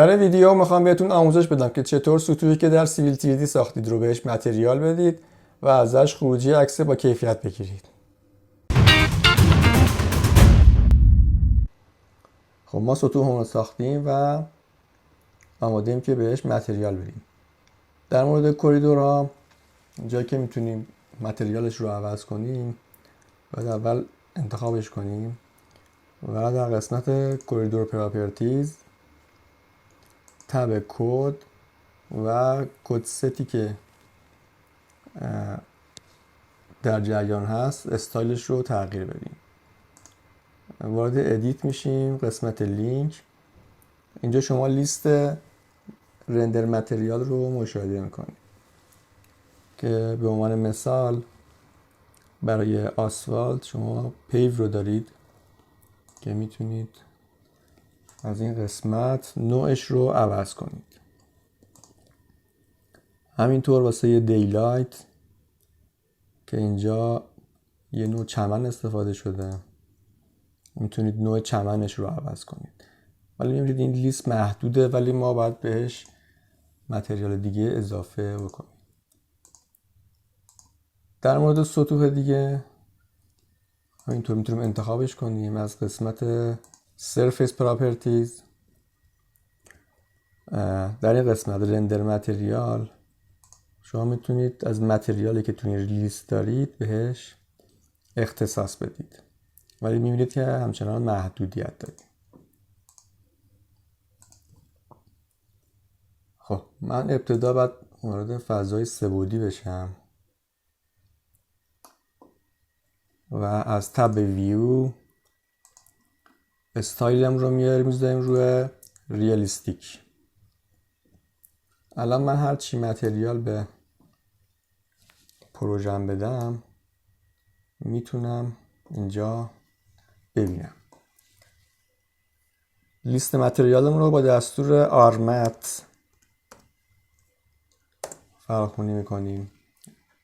در این ویدیو میخوام بهتون آموزش بدم که چطور سطوحی که در سیویل 3D ساختید رو بهش متریال بدید و ازش خروجی عکس با کیفیت بگیرید. خب ما سطوحمون رو ساختیم و آماده‌ایم که بهش متریال بدیم. در مورد کوریدورها جایی که میتونیم متریالش رو عوض کنیم باید اول انتخابش کنیم و در قسمت کوریدور پراپرتیز تب کد و کد ستی که در جریان هست استایلش رو تغییر بدیم. وارد ادیت میشیم، قسمت لینک، اینجا شما لیست رندر متریال رو مشاهده میکنید که به عنوان مثال برای آسفالت شما پیو رو دارید که میتونید از این قسمت نوعش رو عوض کنید. همینطور واسه دیلایت که اینجا یه نوع چمن استفاده شده میتونید نوع چمنش رو عوض کنید. ولی میبینید این لیست محدوده ولی ما باید بهش متریال دیگه اضافه بکنیم. در مورد سطوح دیگه همینطور میتونیم انتخابش کنیم از قسمت Surface Properties. در این قسمت رندر متریال شما میتونید از متریالی که توی لیست دارید بهش اختصاص بدید ولی میبینید که همچنان محدودیت دارید. خب من ابتدا باید وارد فضای سه‌بعدی بشم و از تب ویو استایلم رو میذاریم روی ریالیستیک. الان من هر چی متریال به پروژم بدم میتونم اینجا ببینم. لیست متریالم رو با دستور آرمت فراخوانی میکنیم.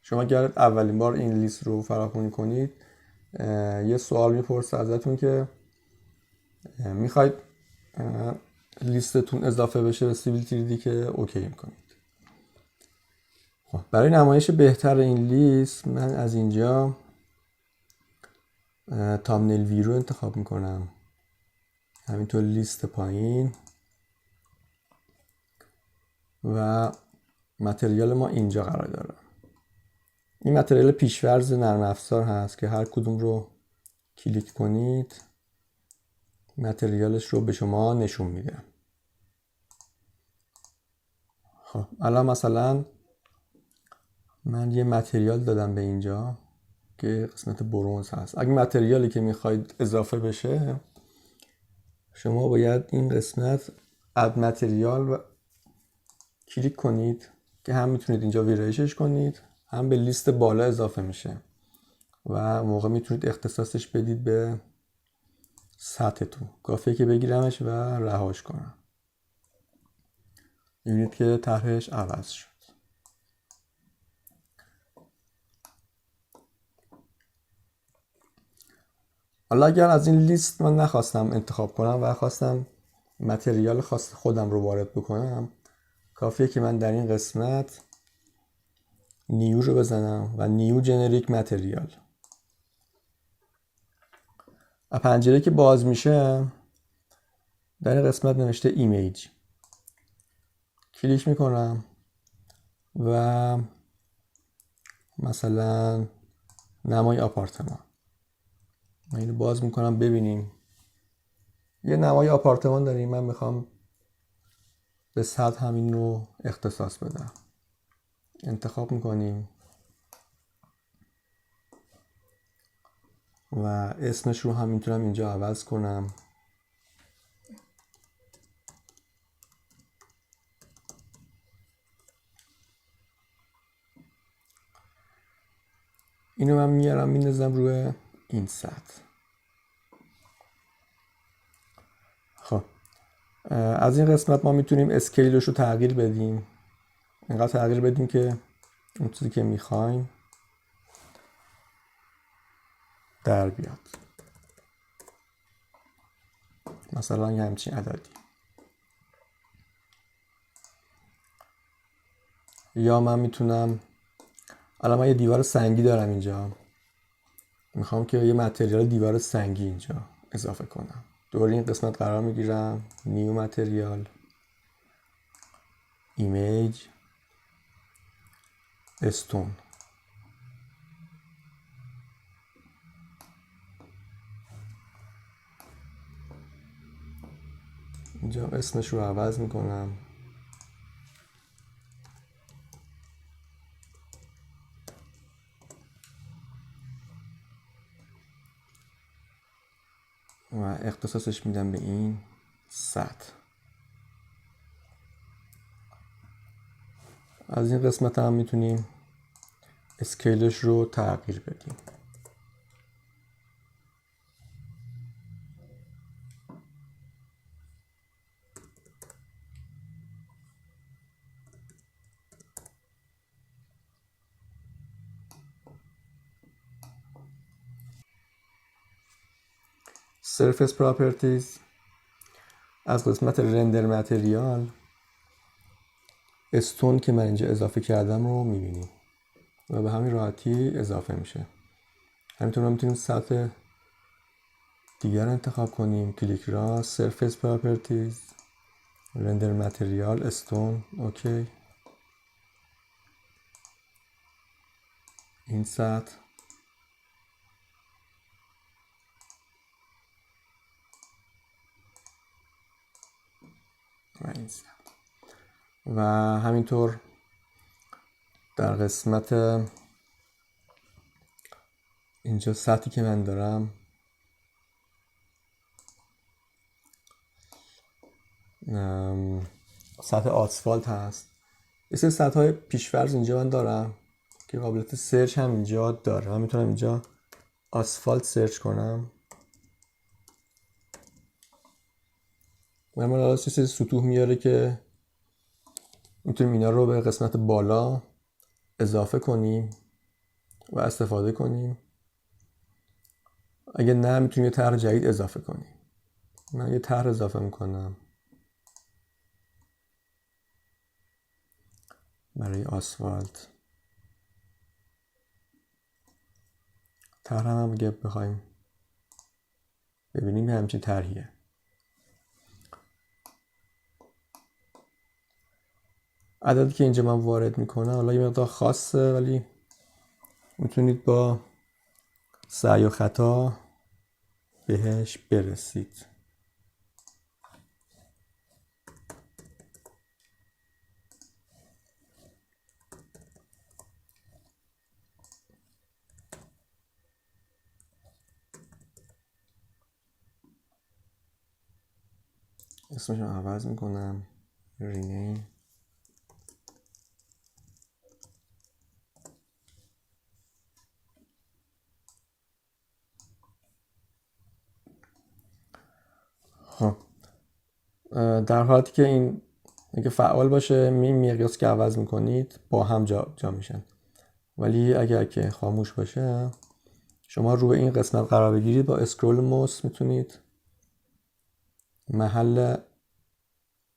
شما اگر اولین بار این لیست رو فراخوانی کنید یه سوال میپرسه ازتون که میخواید لیستتون اضافه بشه به سیویل 3D که اوکی میکنید. خب برای نمایش بهتر این لیست من از اینجا تامنیل ویو رو انتخاب میکنم، همینطور لیست پایین و متریال ما اینجا قرار داره. این متریال پیش‌فرض نرم افزار هست که هر کدوم رو کلیک کنید متریالش رو به شما نشون میده. خب الان مثلا من یه متریال دادم به اینجا که قسمت برنز هست. اگه متریالی که میخواید اضافه بشه شما باید این قسمت اد متریال کلیک کنید که هم میتونید اینجا ویرایشش کنید هم به لیست بالا اضافه میشه و موقع میتونید اختصاصش بدید به سطحتون. کافیه که بگیرمش و رهاش کنم. میبینید که طرحش عوض شد. حالا اگر از این لیست من نخواستم انتخاب کنم و خواستم متریال خاص خودم رو وارد بکنم کافیه که من در این قسمت نیو رو بزنم و نیو جنریک متریال. پنجره که باز میشه در این قسمت نوشته ایمیج کلیک میکنم و مثلا نمای آپارتمان من اینو باز میکنم ببینیم یه نمای آپارتمان داریم. من میخوام به سطح همین رو اختصاص بدم. انتخاب میکنیم و اسمش رو هم میتونم اینجا عوض کنم. اینو من میارم میندازم روی این سطح. خب از این قسمت ما میتونیم اسکیلش رو تغییر بدیم، اینقدر تغییر بدیم که اون چیزی که میخوایم در بیاد، مثلا یه همچین عددی. یا من میتونم الان من یه دیوار سنگی دارم اینجا، میخوام که یه متریال دیوار سنگی اینجا اضافه کنم. دوباره این قسمت قرار میگیرم، نیو متریال، ایمیج، استون. اینجا اسمش رو عوض میکنم، و اختصاصش میدم به این سطح. از این قسمت هم میتونیم اسکیلش رو تغییر بدیم. Surface Properties، از قسمت رندر متریال استون که من اینجا اضافه کردم رو میبینیم و به همین راحتی اضافه میشه. همینطور هم میتونیم سطح دیگر انتخاب کنیم. کلیک راست، Surface Properties، رندر متریال، استون، اوکی. این سطح و این سطح. و همینطور در قسمت اینجا سطحی که من دارم سطح آسفالت هست. یه سری سطح های پیش‌فرض اینجا من دارم که قابلیت سرچ هم اینجا داره. من میتونم اینجا آسفالت سرچ کنم و من یه سری سطوح میاره که میتونیم اینا رو به قسمت بالا اضافه کنیم و استفاده کنیم. اگه نه میتونیم یه طرح جدید اضافه کنیم. من یه طرح اضافه میکنم برای آسفالت. طرح هم اگه بخوایم ببینیم همچین طرحیه. عددی که اینجا من وارد میکنم حالا یه مقدار خاصه، ولی میتونید با سعی و خطا بهش برسید. اسمش رو عوض میکنم، رینیم. خب در حالتی که این اگه فعال باشه این مقیاس که عوض میکنید با هم جا میشن، ولی اگر که خاموش باشه شما روی این قسمت قرار بگیرید با اسکرول موس میتونید محل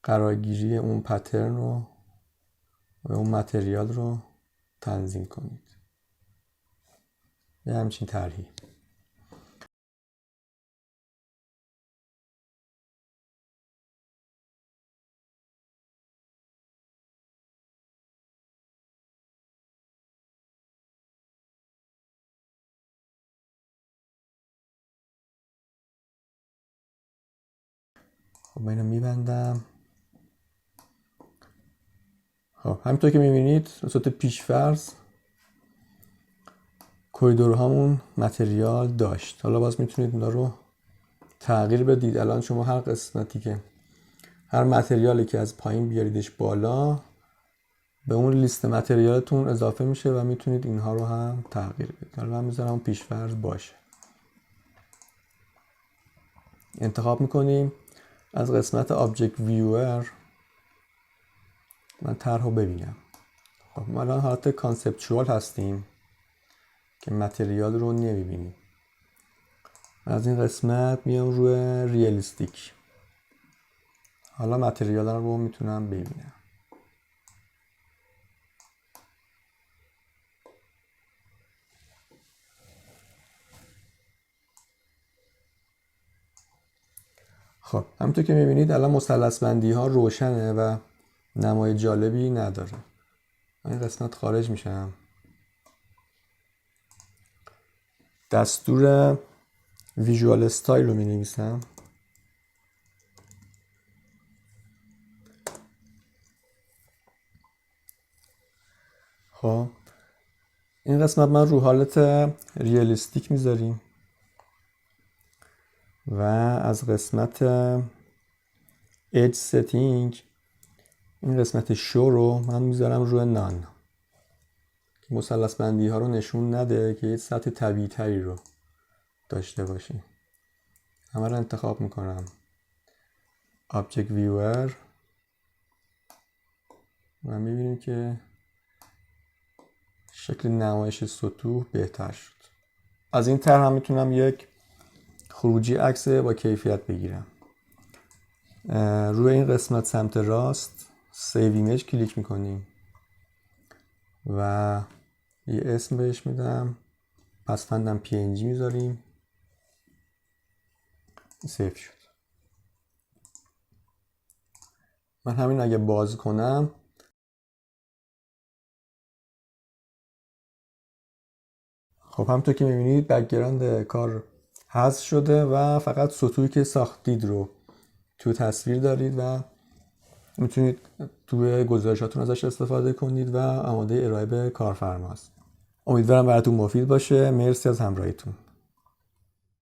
قرارگیری اون پترن رو و اون متریال رو تنظیم کنید. یه همچین طرحی. خب من اینو میبندم. خب همینطور که میبینید به صورت پیش‌فرض کوریدورهامون متریال داشت. حالا باز میتونید اونا رو تغییر بدید. الان شما هر قسمتی که هر متریالی که از پایین بیاریدش بالا به اون لیست متریالتون اضافه میشه و میتونید اینها رو هم تغییر بدید. حالا من میذارم پیش‌فرض باشه. انتخاب میکنیم از قسمت آبجکت ویور من طرح رو ببینم. خب ما الان حالت کانسپچوال هستیم که متریال رو نمیبینیم. از این قسمت میام روی ریالیستیک. حالا متریال رو میتونم ببینم. خب همونطور که میبینید الان مثلث بندی ها روشنه و نمای جالبی نداره. من این قسمت خارج میشم. دستور ویژوال استایل رو مینویسم. خب این قسمت من رو حالت ریالیستیک میذاریم و از قسمت ایج ستینگ این قسمت شو رو من میذارم روی نان که مثلث بندی ها رو نشون نده که یه سطح طبیعی تری رو داشته باشیم. همه رو انتخاب میکنم. Object Viewer و میبینیم که شکل نمایش سطوح بهتر شد. از این طرح هم میتونم یک خروجی عکس با کیفیت بگیرم. روی این قسمت سمت راست سیو ایمیج کلیک میکنیم و یه اسم بهش میدم، پسفندم PNG میذاریم. سیو شد. من همین اگه باز کنم خب همونطور که میبینید بک‌گراند کار حذف شده و فقط سطوحی که ساختید رو تو تصویر دارید و میتونید توی گزارشاتون ازش استفاده کنید و آماده ارائه به کارفرماست. امیدوارم براتون مفید باشه. مرسی از همراهیتون.